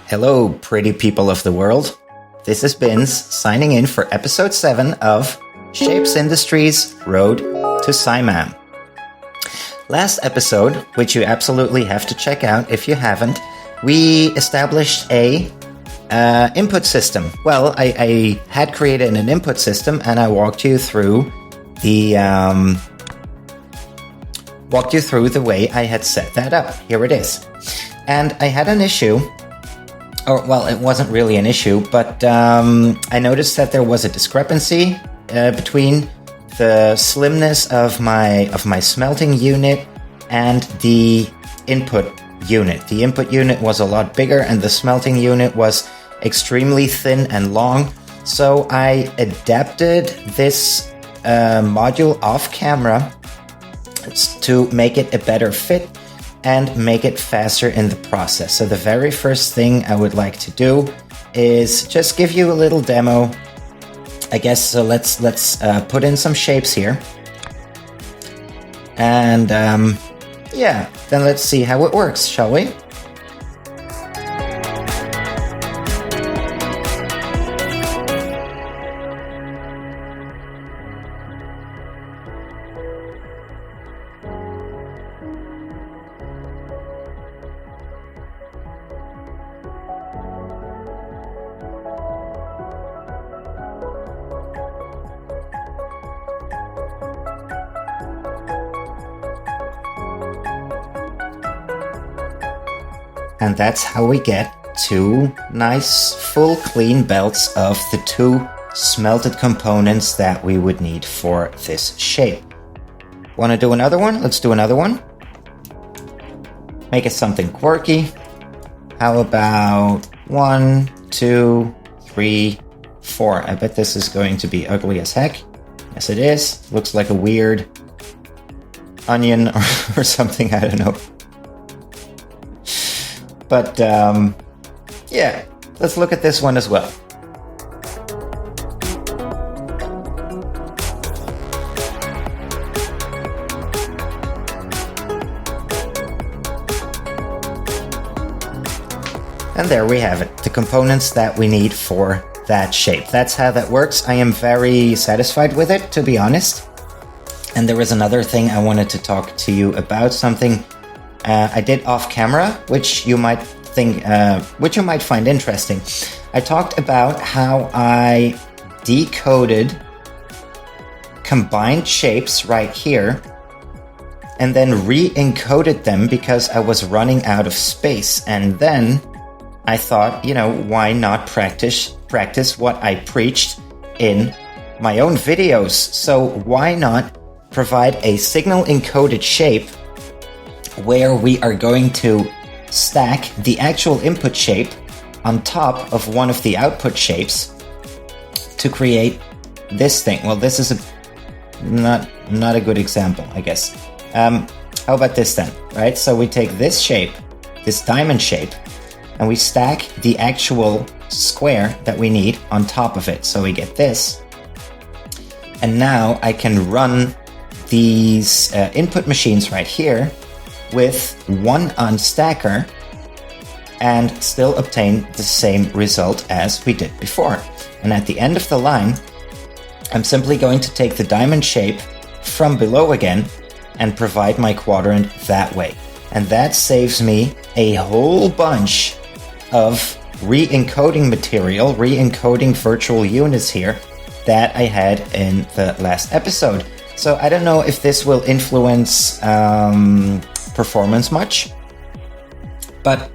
Hello, pretty people of the world. This is Binz signing in for episode 7 of Shapez Industries' Road to SIMAM. Last episode, which you absolutely have to check out if you haven't, we established a input system. Well, I had created an input system and I walked you through the way I had set that up. Here it is. And I had an issue. Or, well, it wasn't really an issue, but I noticed that there was a discrepancy between the slimness of my smelting unit and the input unit. The input unit was a lot bigger and the smelting unit was extremely thin and long. So I adapted this module off camera to make it a better fit and make it faster in the process. So the very first thing I would like to do is just give you a little demo, I guess. So let's put in some shapes here. And yeah, then let's see how it works, shall we? And that's how we get two nice full clean belts of the two smelted components that we would need for this shape. Want to do another one? Let's do another one. Make it something quirky. How about 1, 2, 3, 4? I bet this is going to be ugly as heck. Yes, it is. Looks like a weird onion or something. I don't know. But, yeah, let's look at this one as well. And there we have it, the components that we need for that shape. That's how that works. I am very satisfied with it, to be honest. And there is another thing I wanted to talk to you about, something I did off camera, which you might find interesting. I talked about how I decoded combined shapes right here and then re-encoded them because I was running out of space. And then I thought, why not practice what I preached in my own videos? So why not provide a signal encoded shape where we are going to stack the actual input shape on top of one of the output shapes to create this thing. Well, this is not a good example, I guess. How about this then, right? So we take this shape, this diamond shape, and we stack the actual square that we need on top of it. So we get this. And now I can run these input machines right here with one unstacker and still obtain the same result as we did before. And at the end of the line, I'm simply going to take the diamond shape from below again and provide my quadrant that way. And that saves me a whole bunch of re-encoding material, re-encoding virtual units here that I had in the last episode. So I don't know if this will influence performance much, but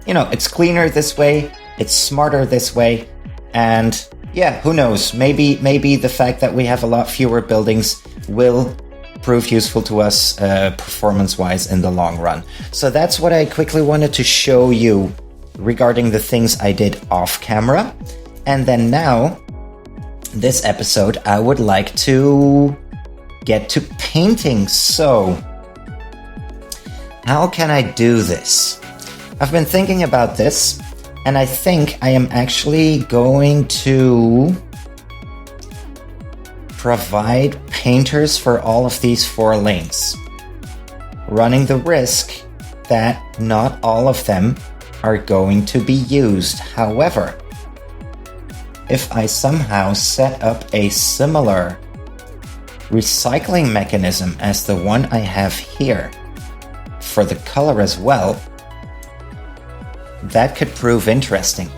it's cleaner this way, it's smarter this way, and yeah, who knows, maybe the fact that we have a lot fewer buildings will prove useful to us performance wise in the long run. So that's what I quickly wanted to show you regarding the things I did off camera. And then now this episode I would like to get to painting. So how can I do this? I've been thinking about this, and I think I am actually going to provide painters for all of these 4 lanes, running the risk that not all of them are going to be used. However, if I somehow set up a similar recycling mechanism as the one I have here for the color as well, that could prove interesting.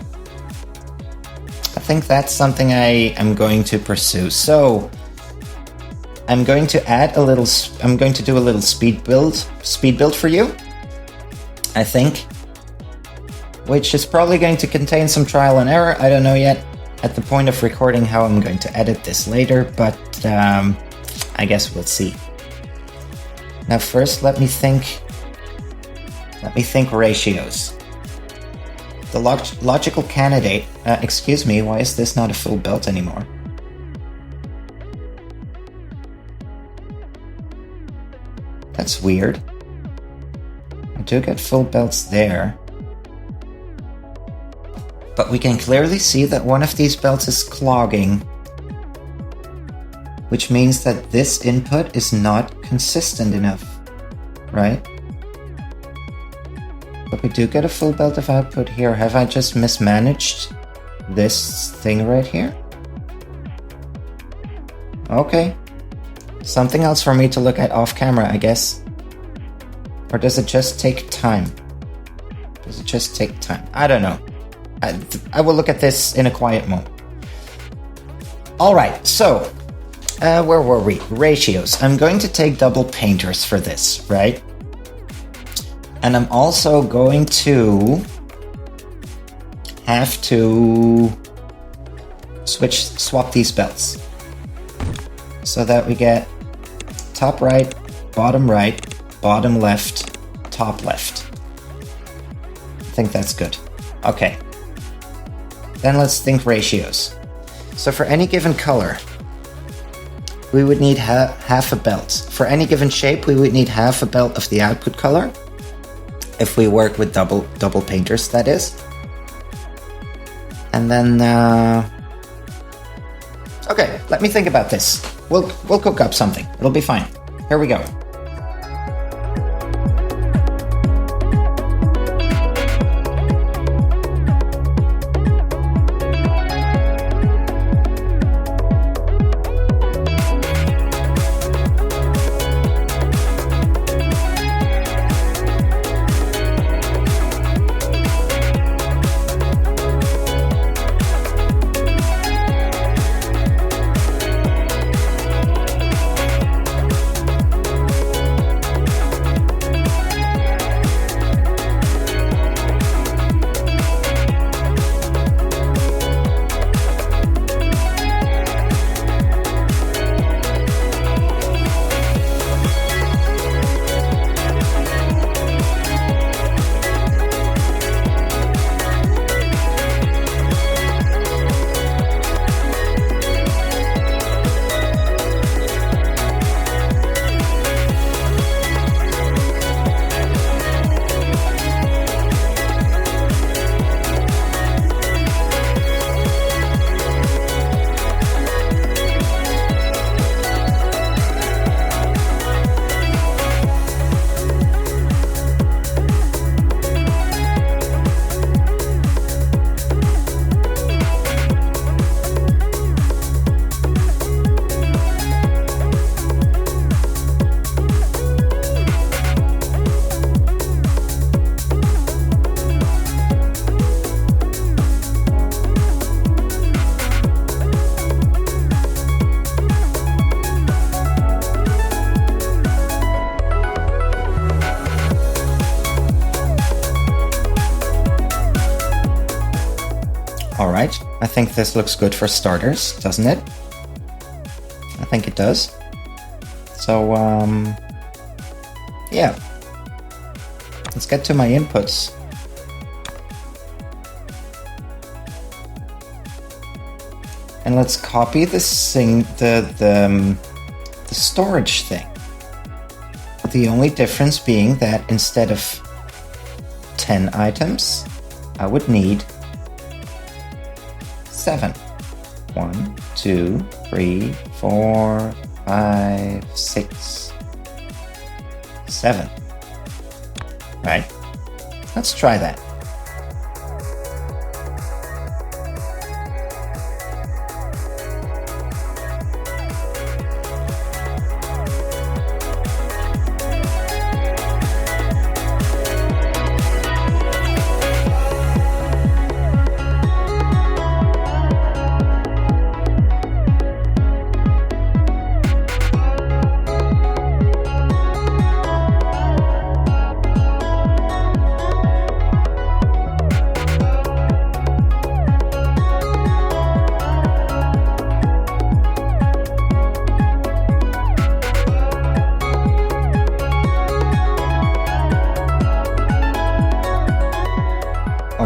I think that's something I am going to pursue. So I'm going to do a little speed build for you, I think, which is probably going to contain some trial and error. I don't know yet at the point of recording how I'm going to edit this later, but I guess we'll see. Now first, let me think ratios. The logical candidate, excuse me, why is this not a full belt anymore? That's weird. I do get full belts there. But we can clearly see that one of these belts is clogging, which means that this input is not consistent enough, right? But we do get a full belt of output here. Have I just mismanaged this thing right here? Okay. Something else for me to look at off camera, I guess. Or does it just take time? Does it just take time? I don't know. I will look at this in a quiet moment. Alright, so where were we? Ratios. I'm going to take double painters for this, right? And I'm also going to have to swap these belts so that we get top right, bottom left, top left. I think that's good. Okay. Then let's think ratios. So for any given color, we would need half a belt. For any given shape, we would need half a belt of the output color. If we work with double painters, that is. And then, okay, let me think about this. We'll cook up something. It'll be fine. Here we go. Alright, I think this looks good for starters, doesn't it? I think it does. So, yeah. Let's get to my inputs. And let's copy the storage thing. The only difference being that instead of 10 items, I would need 7. 1, 2, 3, 4, 5, 6, 7. Right? Let's try that.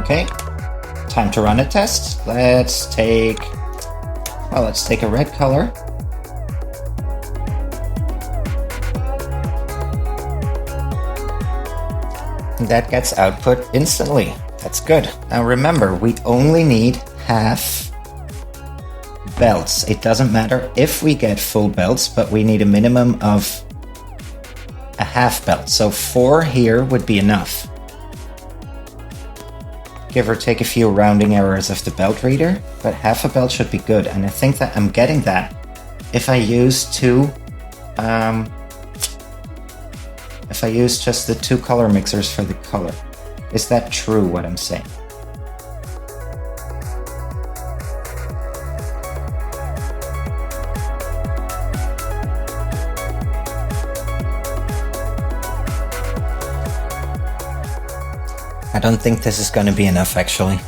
Okay, time to run a test. Let's take a red color. That gets output instantly. That's good. Now remember, we only need half belts. It doesn't matter if we get full belts, but we need a minimum of a half belt. So 4 here would be enough. Give or take a few rounding errors of the belt reader, but half a belt should be good. And I think that I'm getting that if I use just the 2 color mixers for the color. Is that true, what I'm saying? I don't think this is going to be enough, actually.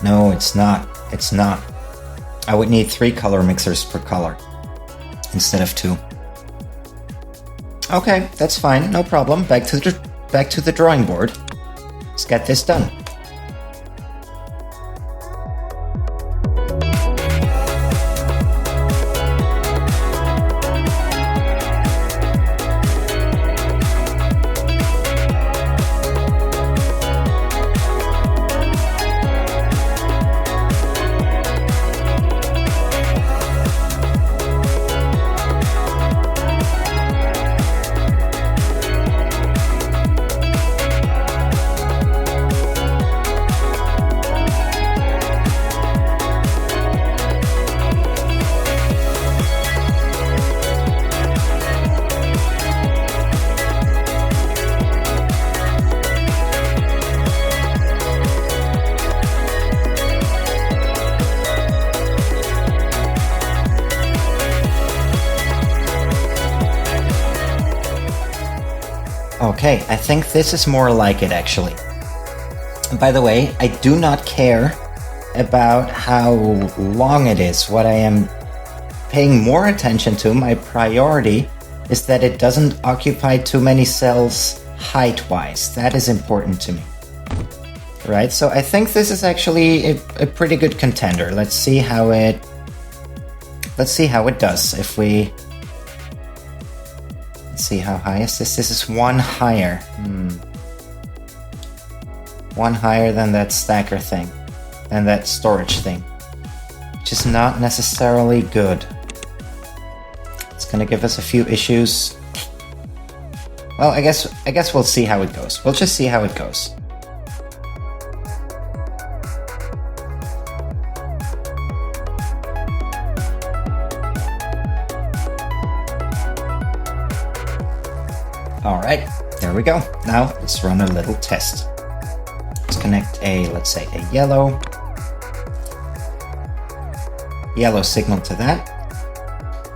No, it's not. It's not. I would need 3 color mixers per color instead of 2. Okay, that's fine. No problem. Back to the drawing board. Let's get this done. Okay, I think this is more like it, actually. By the way, I do not care about how long it is. What I am paying more attention to, my priority, is that it doesn't occupy too many cells height-wise. That is important to me. Right, so I think this is actually a pretty good contender. Let's see how it does. If we... Let's see, how high is this? This is 1 higher. 1 higher than that stacker thing. Than that storage thing. Which is not necessarily good. It's gonna give us a few issues. Well, I guess we'll see how it goes. We'll just see how it goes. Alright, there we go. Now let's run a little test. Let's connect let's say a yellow signal to that.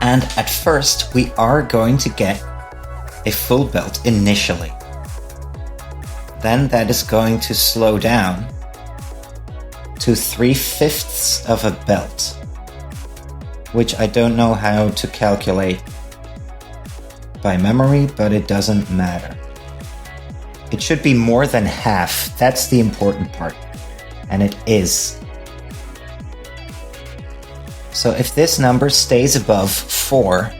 And at first we are going to get a full belt initially. Then that is going to slow down to 3/5 of a belt, which I don't know how to calculate by memory, but it doesn't matter. It should be more than half. That's the important part. And it is. So if this number stays above 4,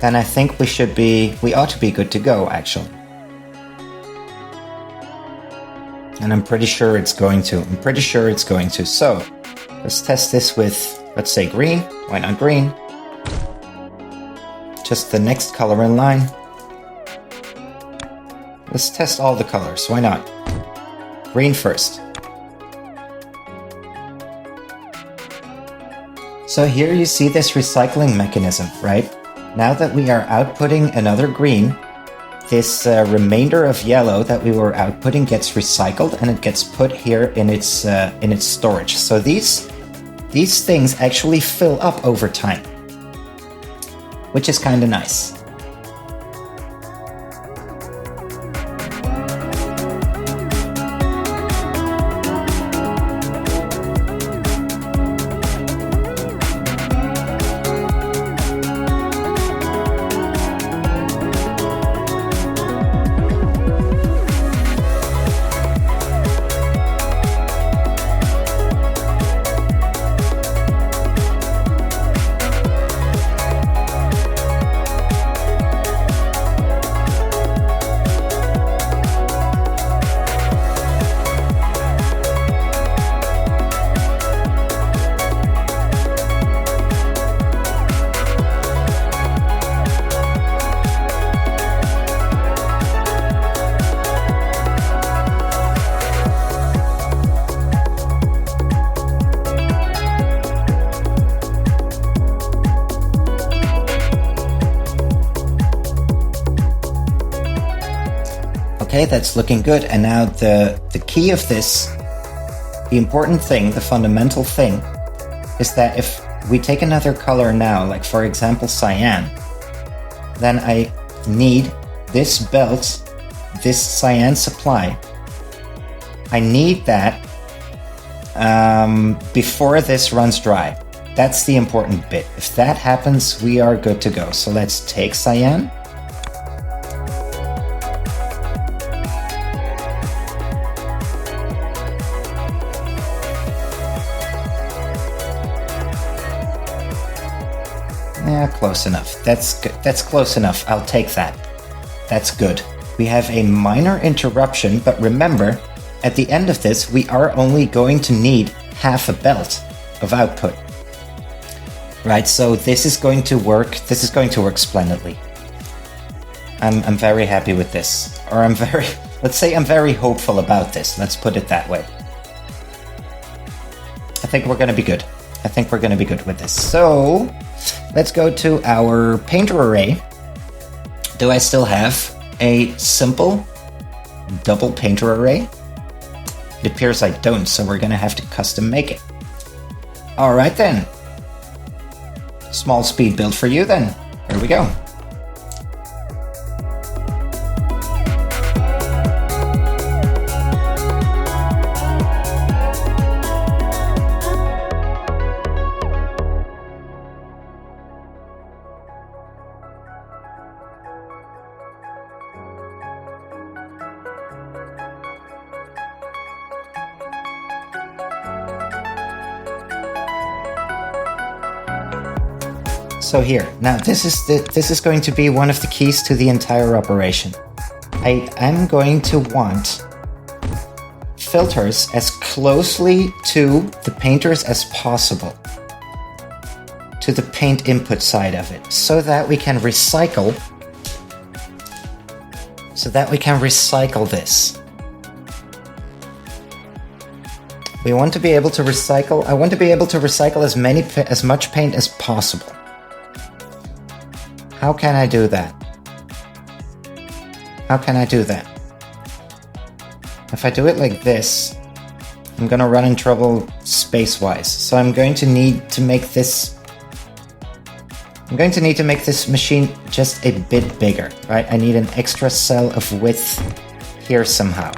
then I think we ought to be good to go, actually. And I'm pretty sure it's going to. So let's test this with, let's say, green. Why not green? Just the next color in line. Let's test all the colors. Why not? Green first. So here you see this recycling mechanism, right? Now that we are outputting another green, this remainder of yellow that we were outputting gets recycled and it gets put here in its storage. So these things actually fill up over time, which is kind of nice. Okay, that's looking good. And now the key of this, the important thing, the fundamental thing, is that if we take another color now, like for example cyan, then I need this belt, this cyan supply. I need that before this runs dry. That's the important bit. If that happens, we are good to go. So let's take cyan. Yeah, close enough. That's close enough. I'll take that. That's good. We have a minor interruption, but remember, at the end of this, we are only going to need half a belt of output. Right, so this is going to work. This is going to work splendidly. I'm very happy with this. Or let's say I'm very hopeful about this. Let's put it that way. I think we're going to be good. I think we're going to be good with this. So let's go to our painter array. Do I still have a simple double painter array? It appears I don't, so we're going to have to custom make it. All right then. Small speed build for you then. Here we go. So here, now this is going to be one of the keys to the entire operation. I am going to want filters as closely to the painters as possible, to the paint input side of it, so that we can recycle this. We want to be able to recycle. I want to be able to recycle as much paint as possible. How can I do that? How can I do that? If I do it like this, I'm gonna run in trouble space-wise. So I'm going to need to make this machine just a bit bigger, right? I need an extra cell of width here somehow.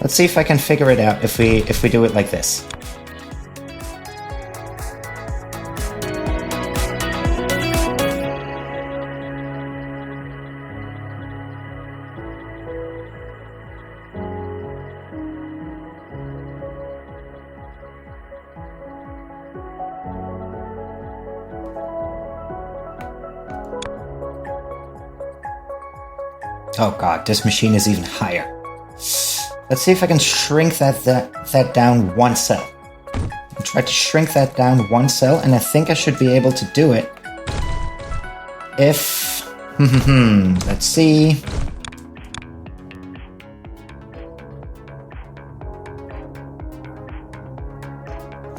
Let's see if I can figure it out if we do it like this. Oh god, this machine is even higher. Let's see if I can shrink that down one cell. I'll try to shrink that down one cell, and I think I should be able to do it if... let's see...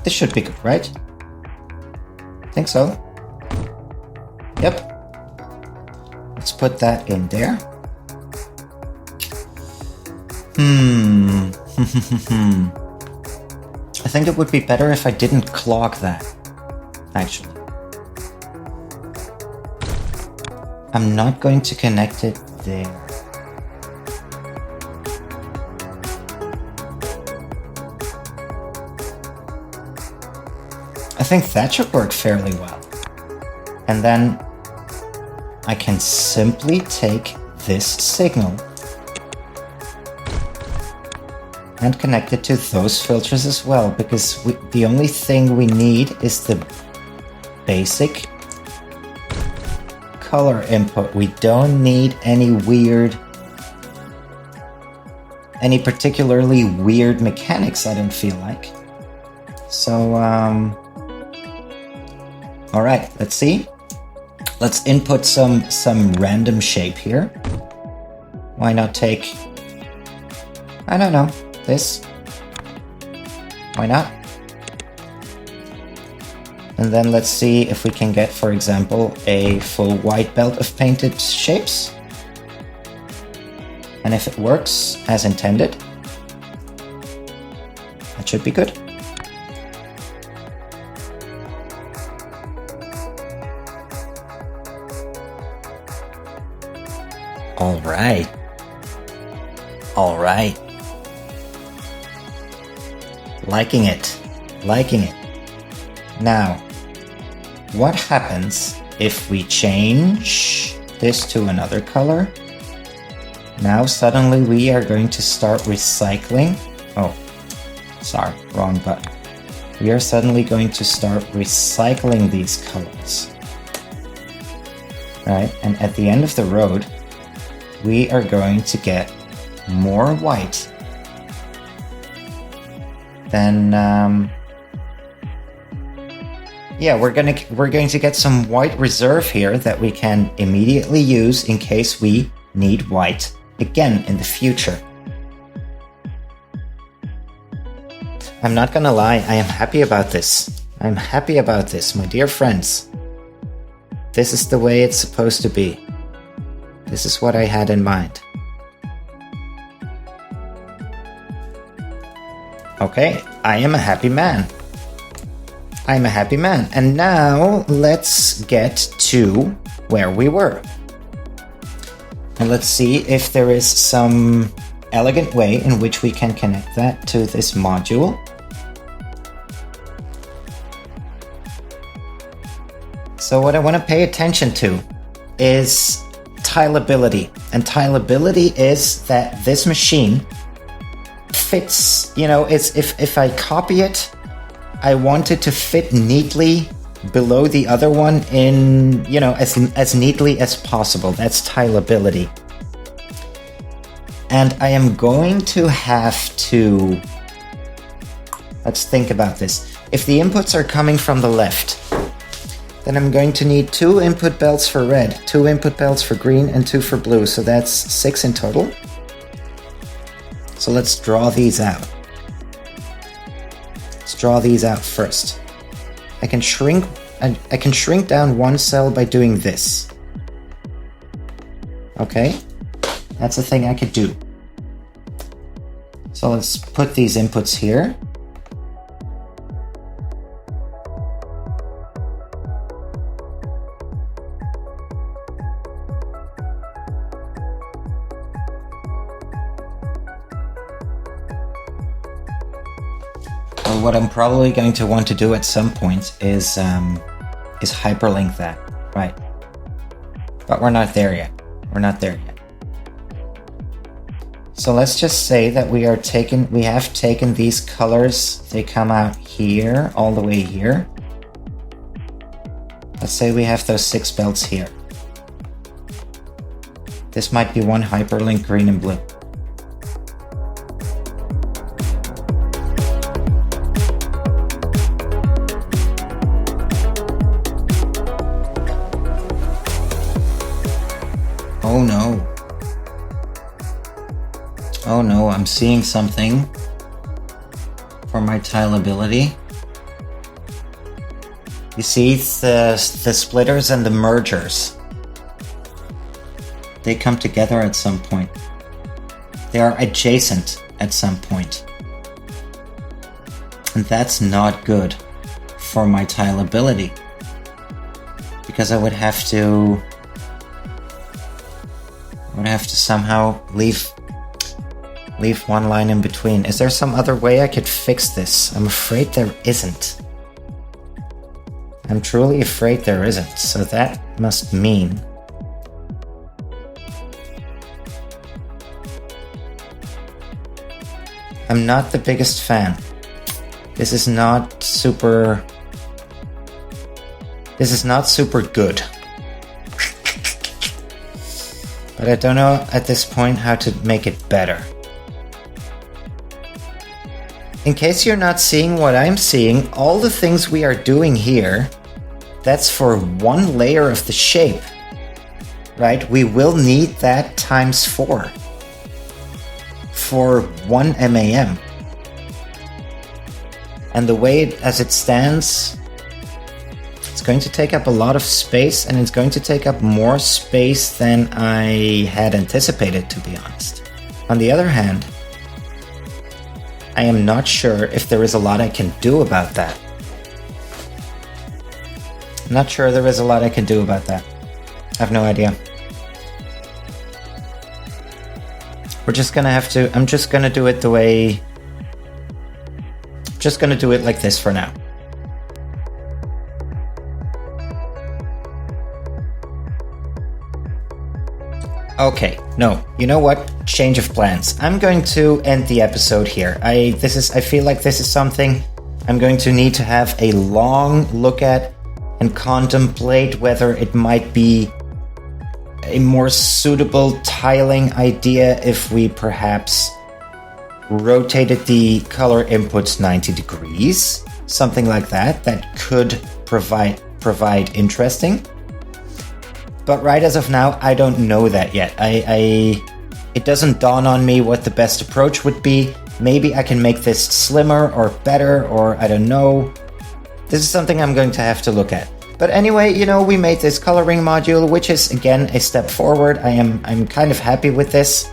This should be good, right? Think so. Yep. Let's put that in there. I think it would be better if I didn't clog that, actually. I'm not going to connect it there. I think that should work fairly well. And then I can simply take this signal and connect it to those filters as well, because the only thing we need is the basic color input. We don't need any particularly weird mechanics, I don't feel like. So, all right, let's see. Let's input some random shape here. Why not take, I don't know, this? Why not? And then let's see if we can get, for example, a full white belt of painted shapes. And if it works as intended, that should be good. All right. All right. Liking it. Liking it. Now, what happens if we change this to another color? Now suddenly we are going to start recycling. Oh, sorry, wrong button. We are suddenly going to start recycling these colors. Right, and at the end of the road, we are going to get more white than yeah, we're going to get some white reserve here that we can immediately use in case we need white again in the future. I'm not gonna lie, I am happy about this. I'm happy about this, my dear friends. This is the way it's supposed to be. This is what I had in mind. Okay, I am a happy man. I'm a happy man. And now let's get to where we were. And let's see if there is some elegant way in which we can connect that to this module. So what I want to pay attention to is tileability. And tileability is that this machine fits, you know, it's if I copy it, I want it to fit neatly below the other one in, you know, as neatly as possible. That's tileability. And I am going to have to, let's think about this. If the inputs are coming from the left, then I'm going to need 2 input belts for red, 2 input belts for green, and 2 for blue. So that's 6 in total. So let's draw these out. Draw these out first. I can shrink down one cell by doing this. Okay, that's a thing I could do. So let's put these inputs here. What I'm probably going to want to do at some point is hyperlink that, right? But we're not there yet. We're not there yet. So let's just say that we have taken these colors. They come out here, all the way here. Let's say we have those 6 belts here. This might be one hyperlink green and blue. Oh no. Oh no, I'm seeing something for my tileability. You see the splitters and the mergers. They come together at some point. They are adjacent at some point. And that's not good for my tileability. Because I would have to somehow leave one line in between. Is there some other way I could fix this? I'm afraid there isn't. I'm truly afraid there isn't. So that must mean I'm not the biggest fan. This is not super good. But I don't know at this point how to make it better. In case you're not seeing what I'm seeing, all the things we are doing here, that's for one layer of the shape, right? We will need that times 4 for 1 MAM. And the way as it stands, it's going to take up a lot of space, and it's going to take up more space than I had anticipated, to be honest. On the other hand, I am not sure if there is a lot I can do about that. Not sure there is a lot I can do about that. I have no idea. We're just gonna have to, I'm just gonna do it the way, just gonna do it like this for now. Okay, no, you know what? Change of plans. I'm going to end the episode here. I feel like this is something I'm going to need to have a long look at and contemplate whether it might be a more suitable tiling idea if we perhaps rotated the color inputs 90 degrees, something like that. That could provide interesting. But right as of now, I don't know that yet. It doesn't dawn on me what the best approach would be. Maybe I can make this slimmer or better, or I don't know. This is something I'm going to have to look at. But anyway, you know, we made this coloring module, which is again a step forward. I'm kind of happy with this.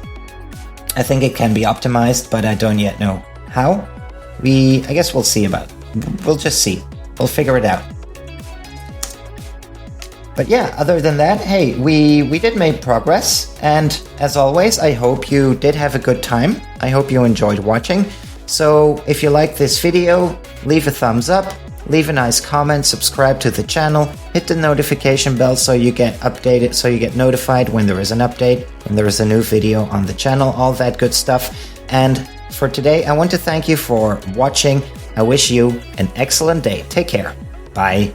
I think it can be optimized, but I don't yet know how. I guess we'll see about it. We'll just see. We'll figure it out. But yeah, other than that, hey, we did make progress. And as always, I hope you did have a good time. I hope you enjoyed watching. So if you like this video, leave a thumbs up, leave a nice comment, subscribe to the channel, hit the notification bell so you get updated, so you get notified when there is an update, when there is a new video on the channel, all that good stuff. And for today, I want to thank you for watching. I wish you an excellent day. Take care. Bye.